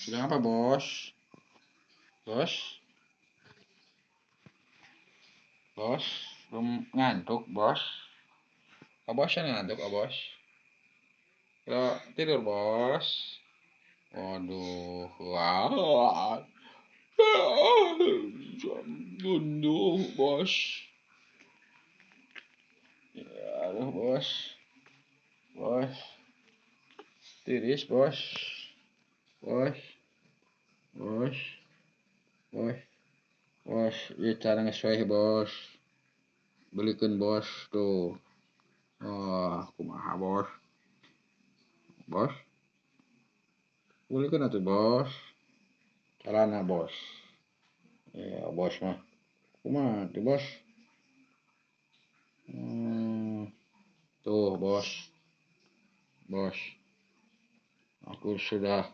Sedang apa, Bos? Bos? Bos? Belum ngantuk, Bos? Oh, Bos yang ngantuk, oh, Bos? Kalau tidur, Bos? Waduh, wah. Bunduh, Bos. Ya, aduh, Bos. Bos. Tiris, Bos. Bos. Bos. Bos. Bos, ieu cara ngesoeh, Bos. Belikeun, Bos, tuh. Oh, kumaha, Bos? Bos, belikeun atuh, Bos. Carana, Bos. Ya, Bos mah. Kumaha tuh, Bos? Tuh, Bos. Bos, aku sudah